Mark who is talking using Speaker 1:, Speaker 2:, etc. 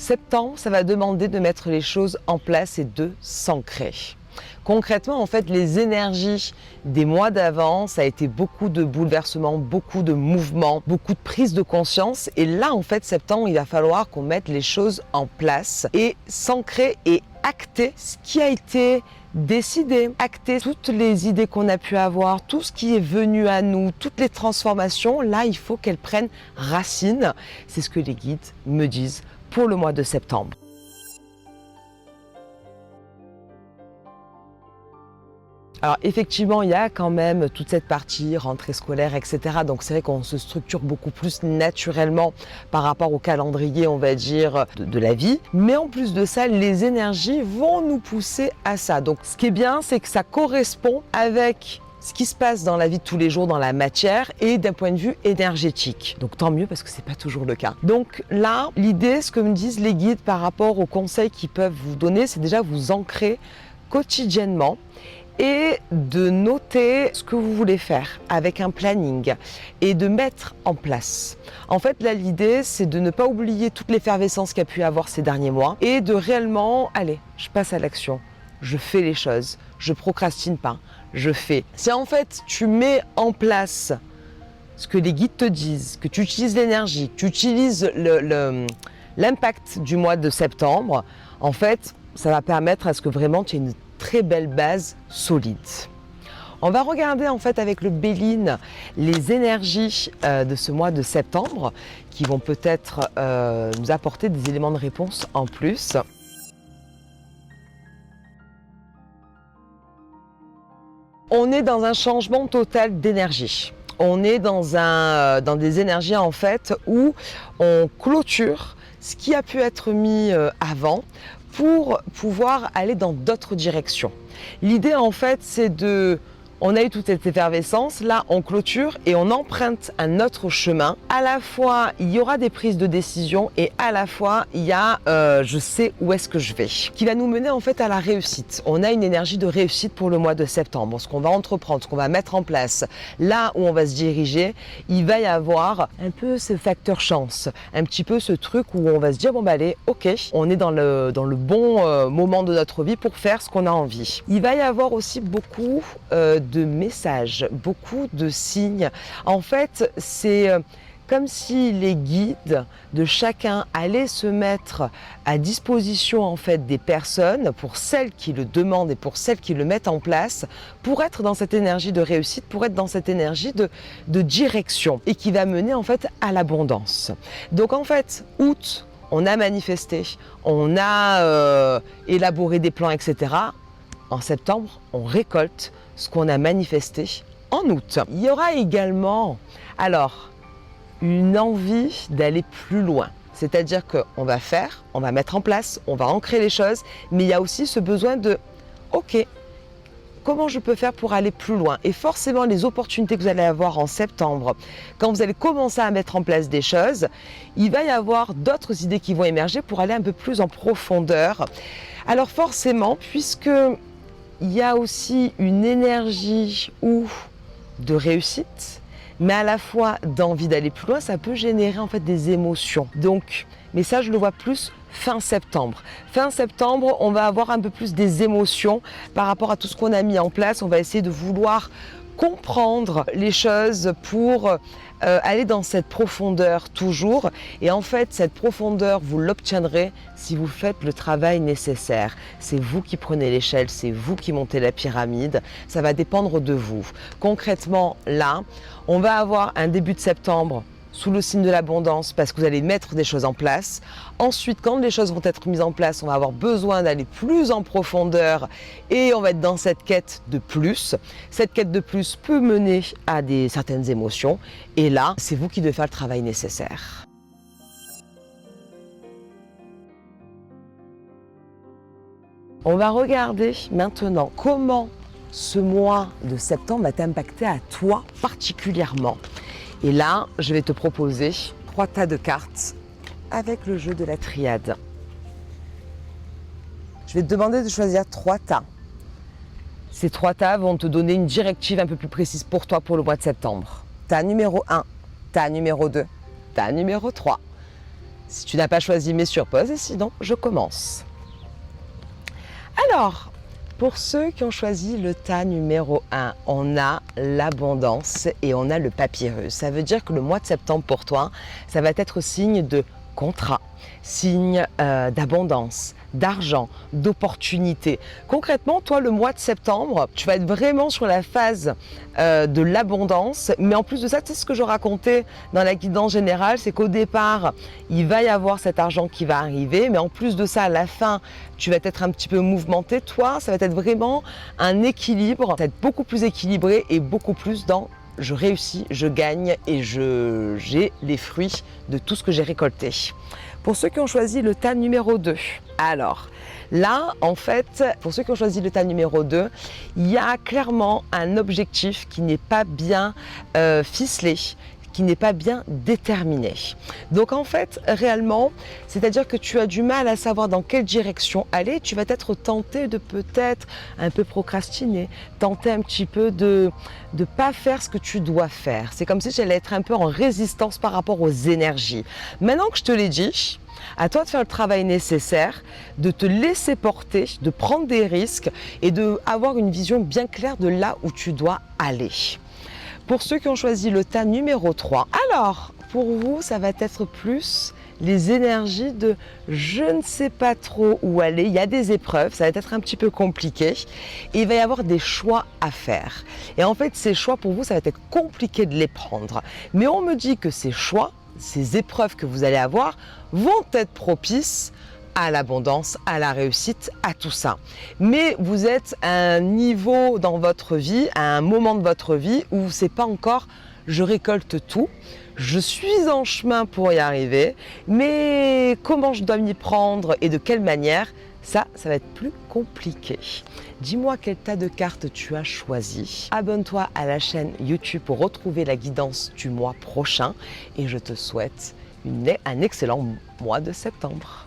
Speaker 1: Septembre, ça va demander de mettre les choses en place et de s'ancrer. Concrètement, en fait, les énergies des mois d'avant, ça a été beaucoup de bouleversements, beaucoup de mouvements, beaucoup de prise de conscience. Et là, en fait, septembre, il va falloir qu'on mette les choses en place et s'ancrer et acter ce qui a été décidé, acter toutes les idées qu'on a pu avoir, tout ce qui est venu à nous, toutes les transformations. Là, il faut qu'elles prennent racine. C'est ce que les guides me disent pour le mois de septembre. Alors effectivement, il y a quand même toute cette partie rentrée scolaire, etc. Donc c'est vrai qu'on se structure beaucoup plus naturellement par rapport au calendrier, on va dire, de la vie. Mais en plus de ça, les énergies vont nous pousser à ça. Donc ce qui est bien, c'est que ça correspond avec ce qui se passe dans la vie de tous les jours, dans la matière et d'un point de vue énergétique. Donc tant mieux parce que c'est pas toujours le cas. Donc là, l'idée, ce que me disent les guides par rapport aux conseils qu'ils peuvent vous donner, c'est déjà vous ancrer quotidiennement et de noter ce que vous voulez faire avec un planning et de mettre en place. En fait, là, l'idée, c'est de ne pas oublier toute l'effervescence qu'il y a pu y avoir ces derniers mois et de réellement, allez, je passe à l'action, je fais les choses, je procrastine pas, je fais. Si en fait, tu mets en place ce que les guides te disent, que tu utilises l'énergie, que tu utilises l'impact du mois de septembre, en fait, ça va permettre à ce que vraiment tu aies une très belle base solide. On va regarder en fait avec le Béline les énergies de ce mois de septembre qui vont peut-être nous apporter des éléments de réponse en plus. On est dans un changement total d'énergie. On est dans des énergies en fait où on clôture ce qui a pu être mis avant pour pouvoir aller dans d'autres directions. L'idée en fait c'est on a eu toute cette effervescence, là on clôture et on emprunte un autre chemin. À la fois il y aura des prises de décision et à la fois il y a je sais où est-ce que je vais, qui va nous mener en fait à la réussite. On a une énergie de réussite pour le mois de septembre, ce qu'on va entreprendre, ce qu'on va mettre en place, là où on va se diriger, il va y avoir un peu ce facteur chance, un petit peu ce truc où on va se dire bon bah allez, ok, on est dans le bon moment de notre vie pour faire ce qu'on a envie. Il va y avoir aussi beaucoup de messages, beaucoup de signes. En fait, c'est comme si les guides de chacun allaient se mettre à disposition en fait des personnes pour celles qui le demandent et pour celles qui le mettent en place pour être dans cette énergie de réussite, pour être dans cette énergie de direction et qui va mener en fait à l'abondance. Donc en fait, août, on a manifesté, on a élaboré des plans, etc. En septembre, on récolte ce qu'on a manifesté en août. Il y aura également, alors, une envie d'aller plus loin. C'est-à-dire qu'on va faire, on va mettre en place, on va ancrer les choses, mais il y a aussi ce besoin de, ok, comment je peux faire pour aller plus loin? Et forcément, les opportunités que vous allez avoir en septembre, quand vous allez commencer à mettre en place des choses, il va y avoir d'autres idées qui vont émerger pour aller un peu plus en profondeur. Alors forcément, puisque il y a aussi une énergie de réussite, mais à la fois d'envie d'aller plus loin, ça peut générer en fait des émotions. Donc, mais ça je le vois plus fin septembre. Fin septembre, on va avoir un peu plus des émotions par rapport à tout ce qu'on a mis en place. On va essayer de vouloir comprendre les choses pour aller dans cette profondeur toujours. Et en fait, cette profondeur, vous l'obtiendrez si vous faites le travail nécessaire. C'est vous qui prenez l'échelle, c'est vous qui montez la pyramide. Ça va dépendre de vous. Concrètement, là, on va avoir un début de septembre sous le signe de l'abondance parce que vous allez mettre des choses en place. Ensuite, quand les choses vont être mises en place, on va avoir besoin d'aller plus en profondeur et on va être dans cette quête de plus. Cette quête de plus peut mener à certaines émotions et là, c'est vous qui devez faire le travail nécessaire. On va regarder maintenant comment ce mois de septembre va t'impacter à toi particulièrement. Et là, je vais te proposer 3 tas de cartes avec le jeu de la triade. Je vais te demander de choisir 3 tas. Ces 3 tas vont te donner une directive un peu plus précise pour toi pour le mois de septembre. Tas numéro 1, tas numéro 2, tas numéro 3. Si tu n'as pas choisi, mets sur pause et sinon, je commence. Alors, pour ceux qui ont choisi le tas numéro 1, on a l'abondance et on a le papyrus. Ça veut dire que le mois de septembre pour toi, ça va être signe de contrat, signe d'abondance, d'argent, d'opportunité. Concrètement, toi, le mois de septembre, tu vas être vraiment sur la phase de l'abondance. Mais en plus de ça, c'est ce que je racontais dans la guidance générale, c'est qu'au départ, il va y avoir cet argent qui va arriver. Mais en plus de ça, à la fin, tu vas être un petit peu mouvementé. Toi, ça va être vraiment un équilibre. Ça va être beaucoup plus équilibré et beaucoup plus dans je réussis, je gagne et j'ai les fruits de tout ce que j'ai récolté. Pour ceux qui ont choisi le tas numéro 2, alors là, en fait, pour ceux qui ont choisi le tas numéro 2, il y a clairement un objectif qui n'est pas bien ficelé, qui n'est pas bien déterminé. Donc en fait, réellement, c'est-à-dire que tu as du mal à savoir dans quelle direction aller, tu vas être tenté de peut-être un peu procrastiner, tenter un petit peu de ne pas faire ce que tu dois faire. C'est comme si j'allais être un peu en résistance par rapport aux énergies. Maintenant que je te l'ai dit, à toi de faire le travail nécessaire, de te laisser porter, de prendre des risques et d'avoir une vision bien claire de là où tu dois aller. Pour ceux qui ont choisi le tas numéro 3, alors pour vous, ça va être plus les énergies de je ne sais pas trop où aller. Il y a des épreuves, ça va être un petit peu compliqué et il va y avoir des choix à faire. Et en fait, ces choix pour vous, ça va être compliqué de les prendre. Mais on me dit que ces choix, ces épreuves que vous allez avoir vont être propices à l'abondance, à la réussite, à tout ça. Mais vous êtes à un niveau dans votre vie, à un moment de votre vie où c'est pas encore je récolte tout, je suis en chemin pour y arriver, mais comment je dois m'y prendre et de quelle manière, ça va être plus compliqué. Dis-moi quel tas de cartes tu as choisi. Abonne-toi à la chaîne YouTube pour retrouver la guidance du mois prochain et je te souhaite un excellent mois de septembre.